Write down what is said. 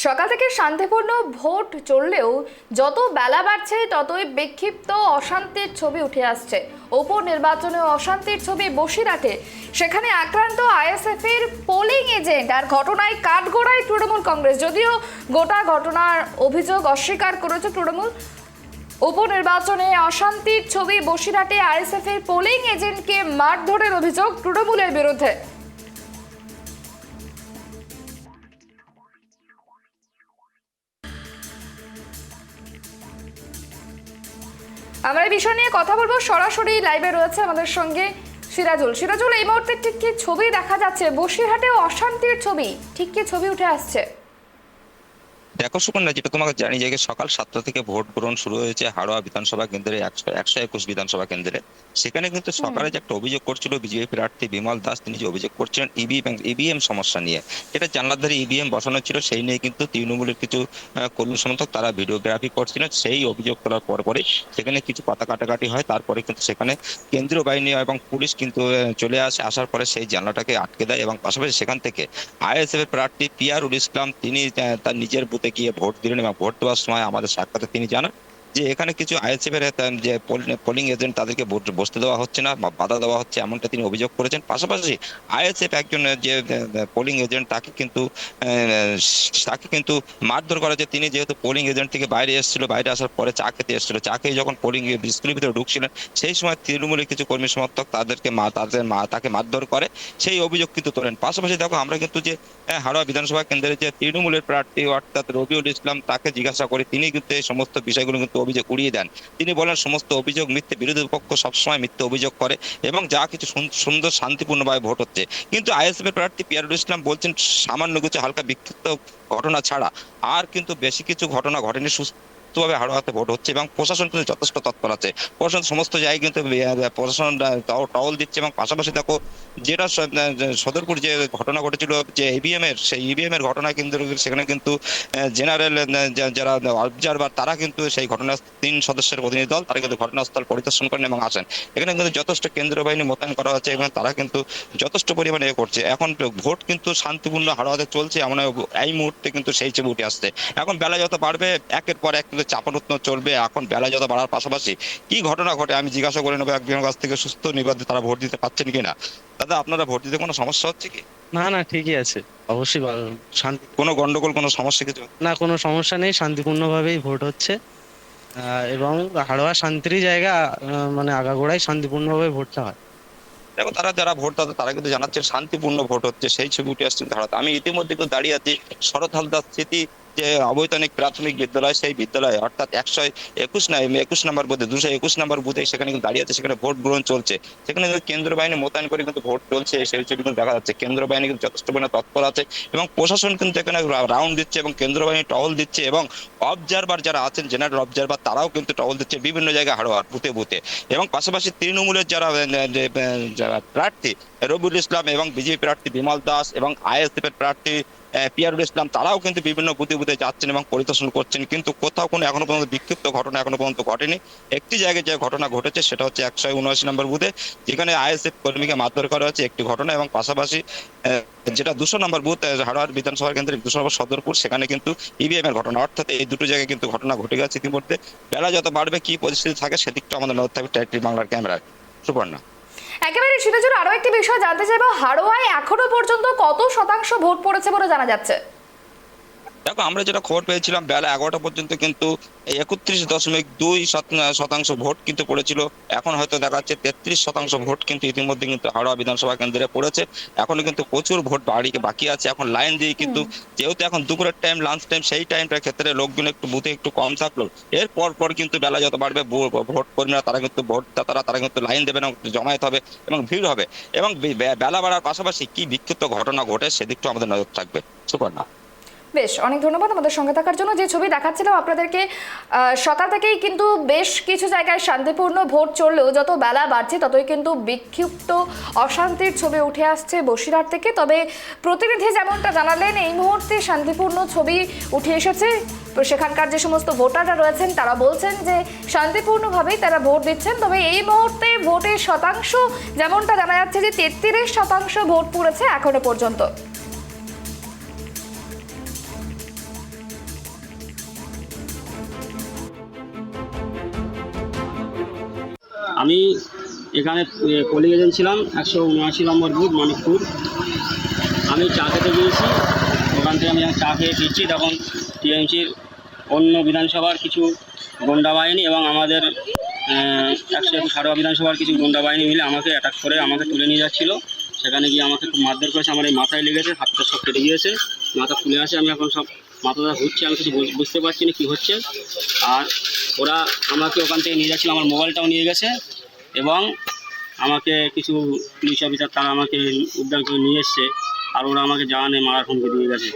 সকাল থেকে শান্তিপূর্ণ ভোট চললেও যত বেলা বাড়ছে ততই বিক্ষিপ্ত অশান্তির ছবি উঠে আসছে। উপনির্বাচনে অশান্তির ছবি বসিরহাটে, সেখানে আক্রান্ত আইএসএফ এর পোলিং এজেন্ট আর ঘটনায় কাঠগড়ায় তৃণমূল কংগ্রেস। যদিও গোটা ঘটনার অভিযোগ অস্বীকার করেছে তৃণমূল। উপনির্বাচনে অশান্তির ছবি বসিরহাটে আইএসএফ এর পোলিং এজেন্টকে মারধরের অভিযোগ তৃণমূলের বিরুদ্ধে। আমরা এই বিষয় নিয়ে কথা বলবো, সরাসরি লাইভে রয়েছে আমাদের সঙ্গে সিরাজুল। এই মুহূর্তে ঠিক কি ছবি দেখা যাচ্ছে বসিরহাটেও অশান্তির ছবি, ঠিক কি ছবি উঠে আসছে? দেখো সুকন্যা, যেটা তোমাকে জানি যে সকাল 7টা থেকে ভোট গ্রহণ শুরু হয়েছে হাড়োয়া বিধানসভা কেন্দ্রে, 121 বিধানসভা কেন্দ্রে। সেখানে কিন্তু সকালে যে একটা অভিযোগ করছিল বিজেপি প্রার্থী বিমল দাস, তিনি যে অভিযোগ করছিলেন ইভিএম সমস্যা নিয়ে, যেটা জানলার ইভিএম বসানো ছিল, সেই নিয়ে কিন্তু তৃণমূলের কিছু কর্মী সমর্থক তারা ভিডিওগ্রাফি করছিলেন। সেই অভিযোগ করার পরে সেখানে কিছু পাতা কাটাকাটি হয়। তারপরে কিন্তু সেখানে কেন্দ্রীয় বাহিনী এবং পুলিশ কিন্তু চলে আসার পরে সেই জানলাটাকে আটকে দেয় এবং পাশাপাশি সেখান থেকে আইএসএফ এর প্রার্থী পিয়ারুল ইসলাম তিনি তার নিজের বুথে গিয়ে ভোট দিলেন এবং ভোট দেওয়ার সময় আমাদের সাক্ষাতে তিনি জানান যে এখানে কিছু আইএসএফ এর যে পোলিং এজেন্ট তাদেরকে ভোট বসতে দেওয়া হচ্ছে না বা বাধা দেওয়া হচ্ছে, এমনটা তিনি অভিযোগ করেছেন। পাশাপাশি আইএসএফ একজন যে পোলিং এজেন্ট তাকে কিন্তু মারধর করা, যে তিনি যেহেতু পোলিং এজেন্ট থেকে বাইরে এসেছিল, বাইরে আসার পরে চা খেতে এসেছিল, চা খেয়ে যখন পোলিং স্কুলের ভিতরে ঢুকছিলেন সেই সময় তৃণমূলের কিছু কর্মী সমর্থক তাকে মারধর করে, সেই অভিযোগ কিন্তু তোলেন। পাশাপাশি দেখো, আমরা কিন্তু যে হাড়োয়া বিধানসভা কেন্দ্রের যে তৃণমূলের প্রার্থী অর্থাৎ রবিউল ইসলাম, তাকে জিজ্ঞাসা করি, তিনি কিন্তু এই সমস্ত বিষয়গুলো কিন্তু অভিযোগ উড়িয়ে দেন। তিনি বলেন সমস্ত অভিযোগ মিথ্যে, বিরোধী পক্ষ সবসময় মিথ্যে অভিযোগ করে এবং যা কিছু সুন্দর শান্তিপূর্ণভাবে ভোট হচ্ছে। কিন্তু আইএসএফ এর প্রার্থী পিয়ারুল ইসলাম বলছেন সামান্য কিছু হালকা বিক্ষিপ্ত ঘটনা ছাড়া আর কিন্তু বেশি কিছু ঘটনা ঘটেনি, সুস্থভাবে হাড়োয়াতে ভোট হচ্ছে এবং প্রশাসন কিন্তু যথেষ্ট তৎপর আছে। প্রশাসন সমস্ত জায়গায় কিন্তু প্রশাসন টহল দিচ্ছে এবং পাশাপাশি দেখো, যেটা সদরপুর যে ঘটনা ঘটেছিল যে সেই ইভিএম এর ঘটনা কিন্তু সেখানে কিন্তু জেনারেল যারা অবজারভার তারা কিন্তু সেই ঘটনা 3 সদস্যের প্রতিনিধি দল তারা কিন্তু ঘটনাস্থল পরিদর্শন করেন এবং আসেন। এখানে কিন্তু যথেষ্ট কেন্দ্রীয় বাহিনী মোতায়েন করা হচ্ছে এবং তারা কিন্তু যথেষ্ট পরিমাণে করছে। এখন ভোট কিন্তু শান্তিপূর্ণ হাড়োয়াতে চলছে, এমন এই মুহূর্তে কিন্তু সেই ছবি উঠে আসছে। এখন বেলা যত বাড়বে একের পর এক কিন্তু চাপানুতন চলবে। এখন বেলা যত বাড়ার পাশাপাশি কি ঘটনা ঘটে আমি জিজ্ঞাসা করে নেবো একজনের কাছ থেকে, সুস্থ নির্বাচনে তারা ভোট দিতে পারছেন কিনা। দাদা, আপনারা ভোট দিতে কোনো সমস্যা হচ্ছে কি? না না, ঠিকই আছে, অবশ্যই শান্তি। কোনো গন্ডগোল, কোনো সমস্যা কিছু? না, কোনো সমস্যা নেই, শান্তিপূর্ণভাবেই ভোট হচ্ছে। এবং হাড়োয়া শান্তির জায়গা, মানে আগাগোড়াই শান্তিপূর্ণভাবে ভোটটা হয়। দেখো, যারা ভোট দাতা তারা কিন্তু জানাচ্ছে শান্তিপূর্ণ ভোট হচ্ছে, সেই ছবি উঠে আসছে ধারাতে। আমি ইতিমধ্যে কিন্তু দাঁড়িয়ে আছি শরৎ হালদার স্মৃতি যে অবৈতনিক প্রাথমিক বিদ্যালয়, সেই বিদ্যালয়ে অর্থাৎ 121 নম্বর বুথে 221 নম্বর বুথে সেখানে কিন্তু দাঁড়িয়ে আছে, সেখানে ভোট গ্রহণ চলছে। সেখানে কিন্তু কেন্দ্র বাহিনী মোতায়েন করে কিন্তু ভোট চলছে, সেই ছবি কিন্তু দেখা যাচ্ছে। কেন্দ্র বাহিনী কিন্তু যথেষ্ট পরিমাণে তৎপর আছে এবং প্রশাসন কিন্তু এখানে রাউন্ড দিচ্ছে এবং কেন্দ্র বাহিনী টহল দিচ্ছে এবং অবজারভার যারা আছেন, জেনারেল অবজারভার, তারাও কিন্তু টহল দিচ্ছে বিভিন্ন জায়গায় হাড়োয়ার বুথে বুথে। এবং পাশাপাশি তৃণমূলের যারা প্রার্থী রবিউল ইসলাম এবং বিজেপি প্রার্থী বিমল দাস এবং আইএসএফ এর প্রার্থী পিয়ারুল ইসলাম, তারাও কিন্তু বিভিন্ন বুথে বুথে যাচ্ছেন এবং পরিদর্শন করছেন। কিন্তু কোথাও কোনো এখনো পর্যন্ত বিক্ষিপ্ত ঘটনা এখনো পর্যন্ত ঘটেনি। একটি জায়গায় যে ঘটনা ঘটেছে সেটা হচ্ছে 179 নম্বর বুথে, যেখানে আইএসএফ কর্মীকে মারধর করা হয়েছে, একটি ঘটনা। এবং পাশাপাশি যেটা 200 নম্বর বুথ হাড়োয়ার বিধানসভা কেন্দ্রের 200 নম্বর সদরপুর, সেখানে কিন্তু ইভিএম এর ঘটনা। অর্থাৎ এই দুটো জায়গায় কিন্তু ঘটনা ঘটে গেছে ইতিমধ্যে। বেলা যত বাড়বে কি পরিস্থিতি থাকে সেদিকটা আমাদের নজর থাকবে টাইটেল বাংলার ক্যামেরায়। সুপর্ণা। একেবারে সিরাজুল, আরো একটি বিষয় জানতে চাইবো, হাড়োয়ায় এখনো পর্যন্ত কত শতাংশ ভোট পড়েছে বলে জানা যাচ্ছে? দেখো, আমরা যেটা খবর পেয়েছিলাম বেলা 11টা পর্যন্ত কিন্তু 31.2% ভোট কিন্তু পড়েছিল। এখন হয়তো দেখা যাচ্ছে 33% ভোট কিন্তু ইতিমধ্যে কিন্তু হাওড়া বিধানসভা কেন্দ্রে পড়েছে। এখনো কিন্তু প্রচুর ভোট বাকি আছে। এখন লাইন দিয়ে কিন্তু, যেহেতু এখন দুপুরের টাইম, লাঞ্চ টাইম, সেই টাইমটার ক্ষেত্রে লোকজন একটু বুথে একটু কম থাকলো। পর কিন্তু বেলা যত বাড়বে ভোট কর্মীরা তারা কিন্তু তারা কিন্তু লাইন দেবে এবং জমায়েত হবে এবং ভিড় হবে। এবং বেলা বাড়ার পাশাপাশি কি বিক্ষিপ্ত ঘটনা ঘটে সেদিকটা আমাদের নজর থাকবে। সুপর্ণা। বেশ, অনেক ধন্যবাদ আমাদের সঙ্গে থাকার জন্য। যে ছবি দেখাচ্ছিলাম আপনাদেরকে, সকাল থেকেই কিন্তু বেশ কিছু জায়গায় শান্তিপূর্ণ ভোট চললেও যত বেলা বাড়ছে ততই কিন্তু বিক্ষিপ্ত অশান্তির ছবি উঠে আসছে বসিরহাট থেকে। তবে প্রতিনিধি যেমনটা জানালেন, এই মুহূর্তে শান্তিপূর্ণ ছবি উঠে এসেছে। সেখানকার যে সমস্ত ভোটাররা রয়েছেন তারা বলছেন যে শান্তিপূর্ণভাবেই তারা ভোট দিচ্ছেন। তবে এই মুহূর্তে ভোটের শতাংশ যেমনটা জানা যাচ্ছে যে 33% ভোট পড়েছে এখনো পর্যন্ত। আমি এখানে পোলিং এজেন্ট ছিলাম 179 নম্বর বুথ মানিকপুর। আমি চা খেতে গিয়েছি, ওখান থেকে আমি চা খেয়ে ফিরছি, তখন টিএমসির অন্য বিধানসভার কিছু গুন্ডা বাহিনী এবং আমাদের 121 হাড়োয়া বিধানসভার কিছু গুন্ডা বাহিনী মিলে আমাকে অ্যাটাক করে আমাকে তুলে নিয়ে যাচ্ছিলো। সেখানে গিয়ে আমাকে খুব মারধর করেছে, আমার এই মাথায় লেগেছে, হাতটা সব কেটে গিয়েছে, মাথা ফুলে আসে, আমি এখন সব মাথাটা ঘুরছে, আমি কিছু বুঝতে পারছি না কী হচ্ছে। আর ওরা আমাকে ওখান থেকে নিয়ে যাচ্ছিলো, আমার মোবাইলটাও নিয়ে গেছে এবং আমাকে কিছু পুলিশ অফিসার তারা আমাকে উদ্ধার করে নিয়ে এসছে, আর ওরা আমাকে জানে মারার হুমকি দিয়ে গেছে।